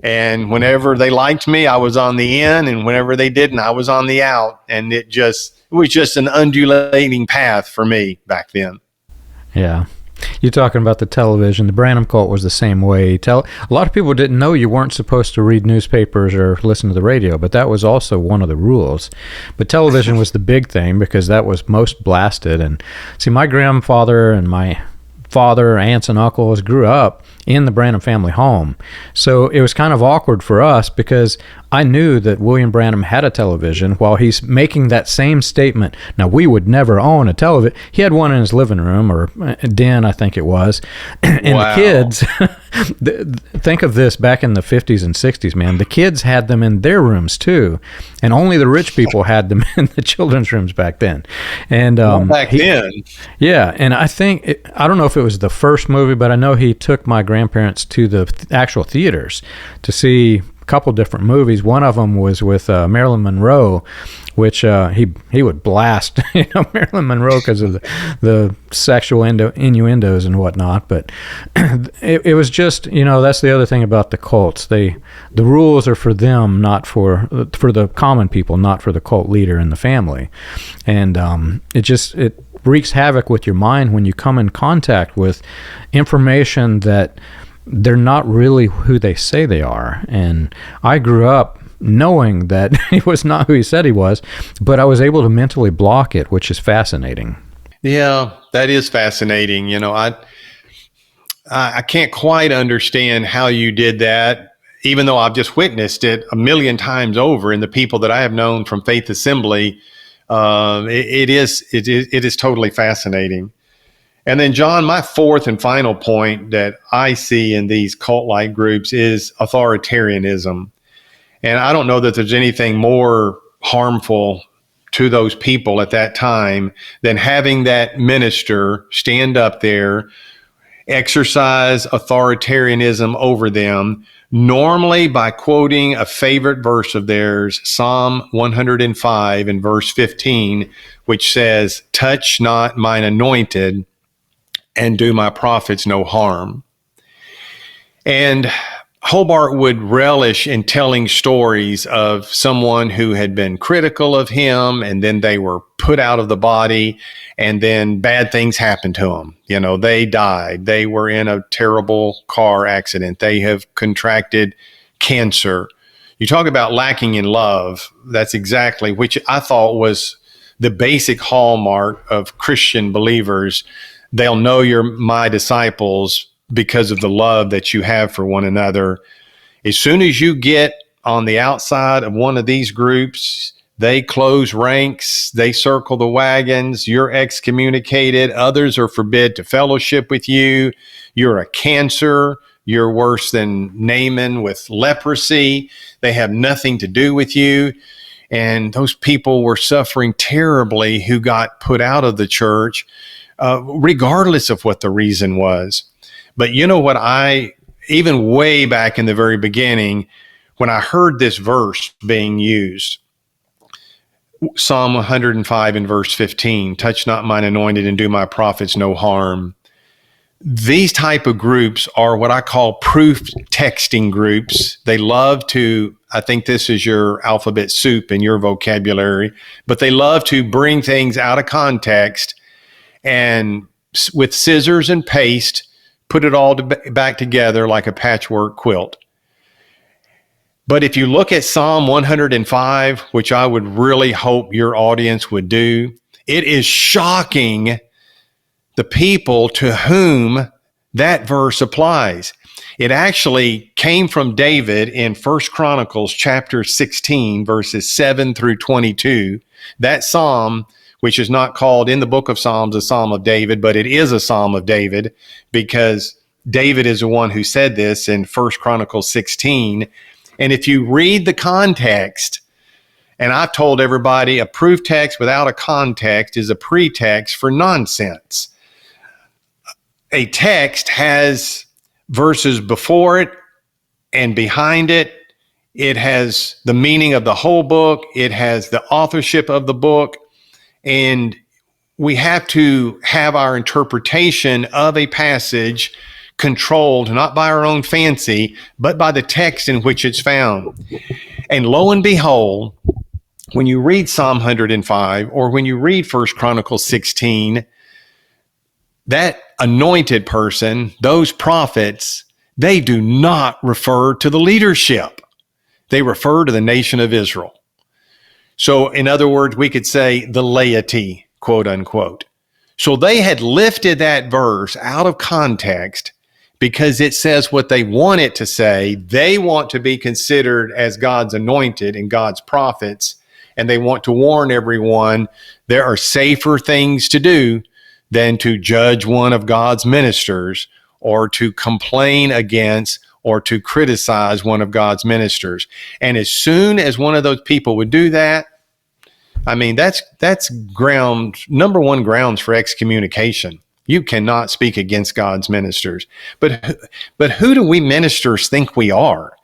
And whenever they liked me, I was on the in, and whenever they didn't, I was on the out. And it was just an undulating path for me back then. Yeah. You're talking about the television. The Branham cult was the same way. A lot of people didn't know you weren't supposed to read newspapers or listen to the radio, but that was also one of the rules. But television was the big thing, because that was most blasted. And see, my grandfather and my father, aunts and uncles grew up in the Branham family home. So it was kind of awkward for us because I knew that William Branham had a television while he's making that same statement. Now, we would never own a television. He had one in his living room or den, I think it was. And Wow. the kids, think of this back in the 50s and 60s, man. The kids had them in their rooms too. And only the rich people had them in the children's rooms back then. And Back then. yeah, and I think, I don't know if it was the first movie, but I know he took my grandparents to the actual theaters to see a couple different movies. One of them was with Marilyn Monroe, which he would blast Marilyn Monroe because of the sexual innuendos and whatnot. But it was just, that's the other thing about the cults. The rules are for them, not for the common people, not for the cult leader and the family. And it wreaks havoc with your mind when you come in contact with information that they're not really who they say they are. And I grew up knowing that he was not who he said he was, but I was able to mentally block it, which is fascinating. Yeah, that is fascinating. I can't quite understand how you did that, even though I've just witnessed it a million times over in the people that I have known from Faith Assembly. It is totally fascinating. And then, John, my fourth and final point that I see in these cult-like groups is authoritarianism. And I don't know that there's anything more harmful to those people at that time than having that minister stand up there, exercise authoritarianism over them, normally by quoting a favorite verse of theirs, Psalm 105 in verse 15, which says, "Touch not mine anointed, and do my prophets no harm." And Hobart would relish in telling stories of someone who had been critical of him, and then they were put out of the body, and then bad things happened to them. They died. They were in a terrible car accident. They have contracted cancer. You talk about lacking in love. That's exactly, which I thought was the basic hallmark of Christian believers. They'll know you're my disciples because of the love that you have for one another. As soon as you get on the outside of one of these groups, they close ranks, they circle the wagons, you're excommunicated, others are forbid to fellowship with you, you're a cancer, you're worse than Naaman with leprosy, they have nothing to do with you. And those people were suffering terribly who got put out of the church, regardless of what the reason was. But you know what, even way back in the very beginning, when I heard this verse being used, Psalm 105 in verse 15, "Touch not mine anointed and do my prophets no harm." These type of groups are what I call proof texting groups. They love to, I think this is your alphabet soup in your vocabulary, but they love to bring things out of context and with scissors and paste, put it all back together like a patchwork quilt. But if you look at Psalm 105, which I would really hope your audience would do, it is shocking the people to whom that verse applies. It actually came from David in 1 Chronicles chapter 16, verses 7 through 22. That psalm, which is not called in the book of Psalms a Psalm of David, but it is a Psalm of David because David is the one who said this in 1 Chronicles 16. And if you read the context, and I've told everybody a proof text without a context is a pretext for nonsense. A text has verses before it and behind it. It has the meaning of the whole book. It has the authorship of the book. And we have to have our interpretation of a passage controlled not by our own fancy, but by the text in which it's found. And lo and behold, when you read Psalm 105 or when you read 1 Chronicles 16, that anointed person, those prophets, they do not refer to the leadership. They refer to the nation of Israel. So in other words, we could say the laity, quote unquote. So they had lifted that verse out of context because it says what they want it to say. They want to be considered as God's anointed and God's prophets, and they want to warn everyone there are safer things to do than to judge one of God's ministers or to complain against or to criticize one of God's ministers. And as soon as one of those people would do that, I mean, that's number one grounds for excommunication. You cannot speak against God's ministers. But who do we ministers think we are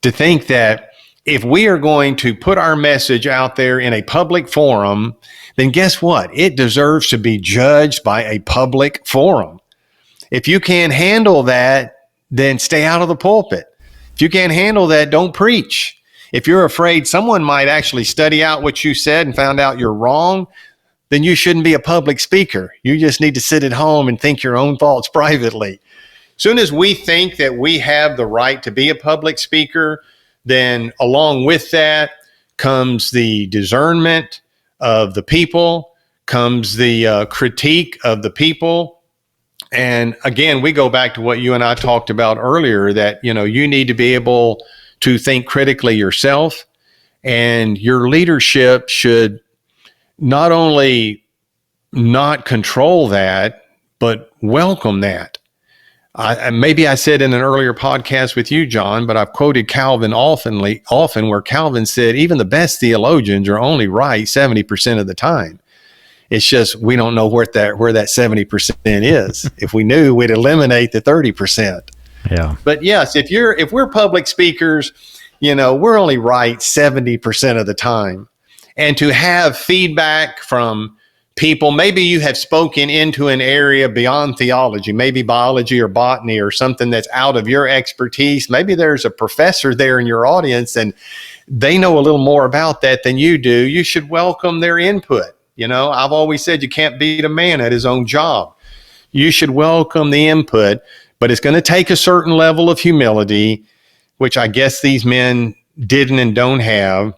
to think that if we are going to put our message out there in a public forum, then guess what? It deserves to be judged by a public forum. If you can't handle that, then stay out of the pulpit. If you can't handle that, don't preach. If you're afraid someone might actually study out what you said and found out you're wrong, then you shouldn't be a public speaker. You just need to sit at home and think your own thoughts privately. As soon as we think that we have the right to be a public speaker, then along with that comes the discernment of the people, comes the critique of the people. And again, we go back to what you and I talked about earlier, that, you need to be able to think critically yourself, and your leadership should not only not control that, but welcome that. Maybe I said in an earlier podcast with you, John, but I've quoted Calvin often where Calvin said, even the best theologians are only right 70% of the time. It's just we don't know where that 70% is. If we knew, we'd eliminate the 30%. Yeah. But yes, if we're public speakers, we're only right 70% of the time. And to have feedback from people, maybe you have spoken into an area beyond theology, maybe biology or botany or something that's out of your expertise. Maybe there's a professor there in your audience and they know a little more about that than you do. You should welcome their input. I've always said you can't beat a man at his own job. You should welcome the input, but it's going to take a certain level of humility, which I guess these men didn't and don't have.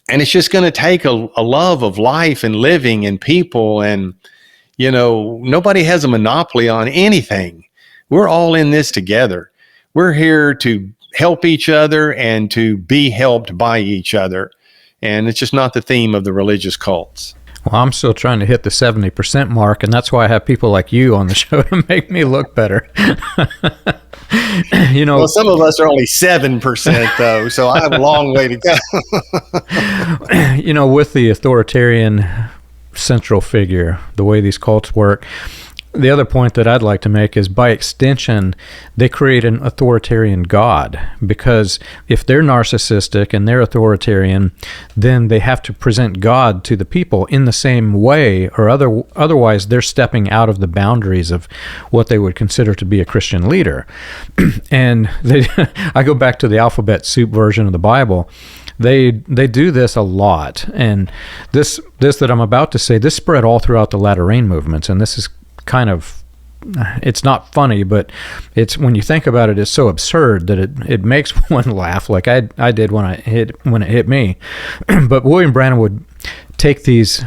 And it's just going to take a love of life and living and people. And, nobody has a monopoly on anything. We're all in this together. We're here to help each other and to be helped by each other. And it's just not the theme of the religious cults. Well, I'm still trying to hit the 70% mark, and that's why I have people like you on the show to make me look better. Well, some of us are only 7%, though, so I have a long way to go. With the authoritarian central figure, the way these cults work, the other point that I'd like to make is, by extension, they create an authoritarian God, because if they're narcissistic and they're authoritarian, then they have to present God to the people in the same way, or otherwise they're stepping out of the boundaries of what they would consider to be a Christian leader. And I go back to the alphabet soup version of the Bible. They do this a lot, and this that I'm about to say, this spread all throughout the latter rain movements, and this is kind of, it's not funny, but it's, when you think about it, it's so absurd that it makes one laugh, like I did when it hit me. But William Branham would take these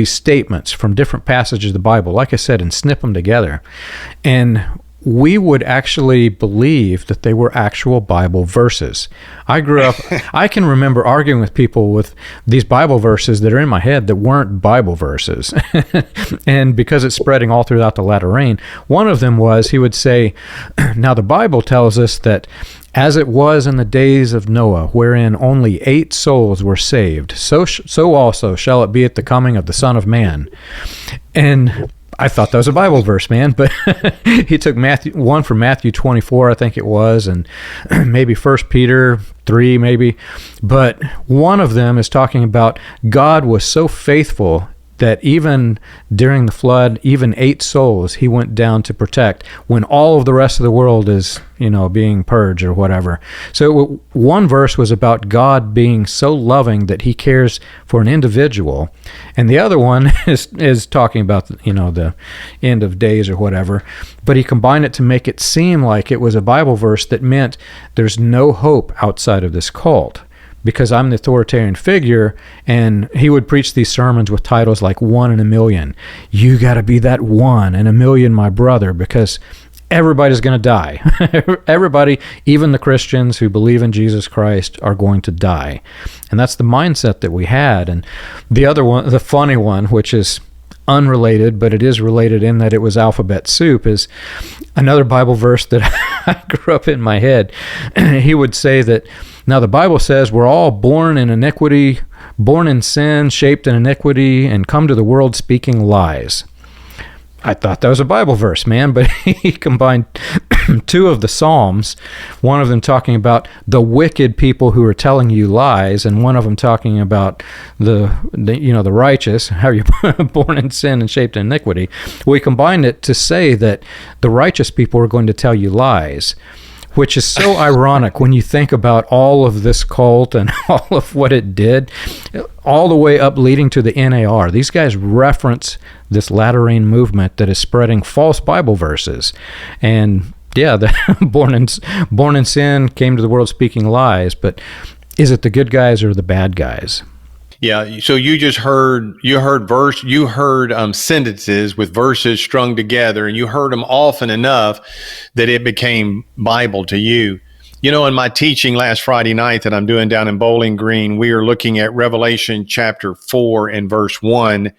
statements from different passages of the Bible, like I said, and snip them together, and we would actually believe that they were actual Bible verses. I grew up, I can remember arguing with people with these Bible verses that are in my head that weren't Bible verses. And because it's spreading all throughout the latter rain, one of them was, he would say, now the Bible tells us that as it was in the days of Noah, wherein only 8 souls were saved, so also shall it be at the coming of the Son of Man. And I thought that was a Bible verse, man, but he took one from Matthew 24, I think it was, and maybe 1 Peter 3, maybe. But one of them is talking about God was so faithful that even during the flood, even 8 souls he went down to protect when all of the rest of the world is, being purged or whatever. So one verse was about God being so loving that he cares for an individual, and the other one is talking about, the end of days or whatever. But he combined it to make it seem like it was a Bible verse that meant there's no hope outside of this cult, because I'm the authoritarian figure. And he would preach these sermons with titles like 1 in a Million. You got to be that 1 in a million, my brother, because everybody's going to die. Everybody, even the Christians who believe in Jesus Christ, are going to die. And that's the mindset that we had. And the other one, the funny one, which is unrelated, but it is related in that it was alphabet soup, is another Bible verse that I grew up in my head. He would say that, now the Bible says we're all born in iniquity, born in sin, shaped in iniquity, and come to the world speaking lies. I thought that was a Bible verse, man, but he combined two of the Psalms, one of them talking about the wicked people who are telling you lies, and one of them talking about the righteous, how you're born in sin and shaped in iniquity. We combined it to say that the righteous people are going to tell you lies, which is so ironic when you think about all of this cult and all of what it did, all the way up leading to the NAR. These guys reference this latter-rain movement that is spreading false Bible verses. And yeah, born in sin, came to the world speaking lies, but is it the good guys or the bad guys? Yeah, so you heard sentences with verses strung together, and you heard them often enough that it became Bible to you. You know, in my teaching last Friday night that I'm doing down in Bowling Green, we are looking at Revelation chapter 4 and verse 1,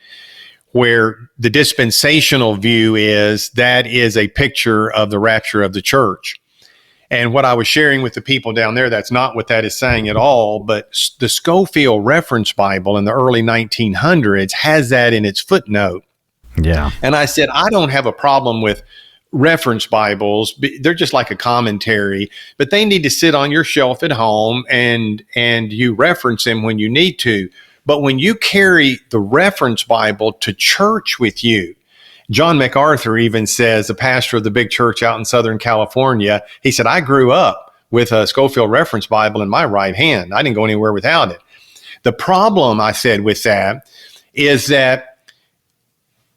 where the dispensational view is that is a picture of the rapture of the church. And what I was sharing with the people down there, that's not what that is saying at all. But the Scofield Reference Bible in the early 1900s has that in its footnote. Yeah. And I said, I don't have a problem with reference Bibles. They're just like a commentary, but they need to sit on your shelf at home and you reference them when you need to. But when you carry the reference Bible to church with you, John MacArthur even says, the pastor of the big church out in Southern California, he said, I grew up with a Scofield Reference Bible in my right hand. I didn't go anywhere without it. The problem, I said, with that is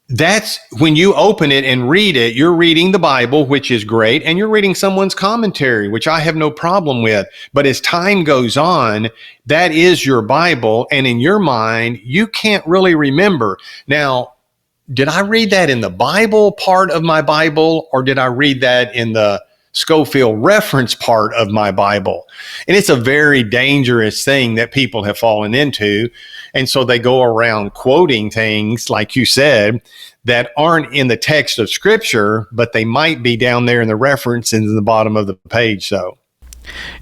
that's when you open it and read it, you're reading the Bible, which is great, and you're reading someone's commentary, which I have no problem with. But as time goes on, that is your Bible, and in your mind, you can't really remember. Now, did I read that in the Bible part of my Bible, or did I read that in the Scofield reference part of my Bible? And it's a very dangerous thing that people have fallen into. And so they go around quoting things, like you said, that aren't in the text of Scripture, but they might be down there in the reference in the bottom of the page. So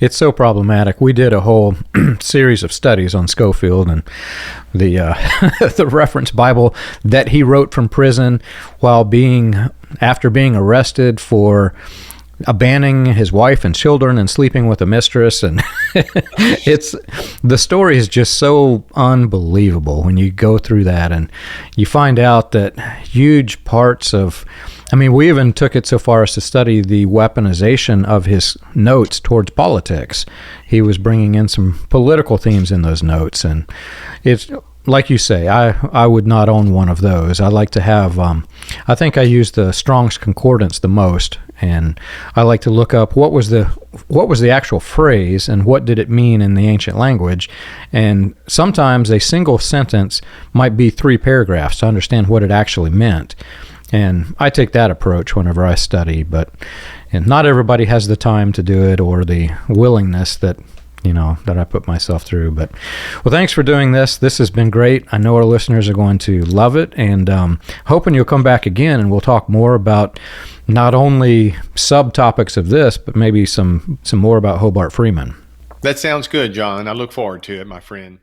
it's so problematic. We did a whole series of studies on Scofield and the the reference Bible that he wrote from prison after being arrested for abandoning his wife and children and sleeping with a mistress. And the story is just so unbelievable when you go through that, and you find out that huge parts of, we even took it so far as to study the weaponization of his notes towards politics. He was bringing in some political themes in those notes, and it's like you say, I would not own one of those. I like to have, I think I use the Strong's Concordance the most, and I like to look up what was the actual phrase and what did it mean in the ancient language. And sometimes a single sentence might be 3 paragraphs to understand what it actually meant. And I take that approach whenever I study, and not everybody has the time to do it or the willingness that I put myself through. But, well, thanks for doing this. This has been great. I know our listeners are going to love it, and hoping you'll come back again and we'll talk more about not only subtopics of this, but maybe some more about Hobart Freeman. That sounds good, John. I look forward to it, my friend.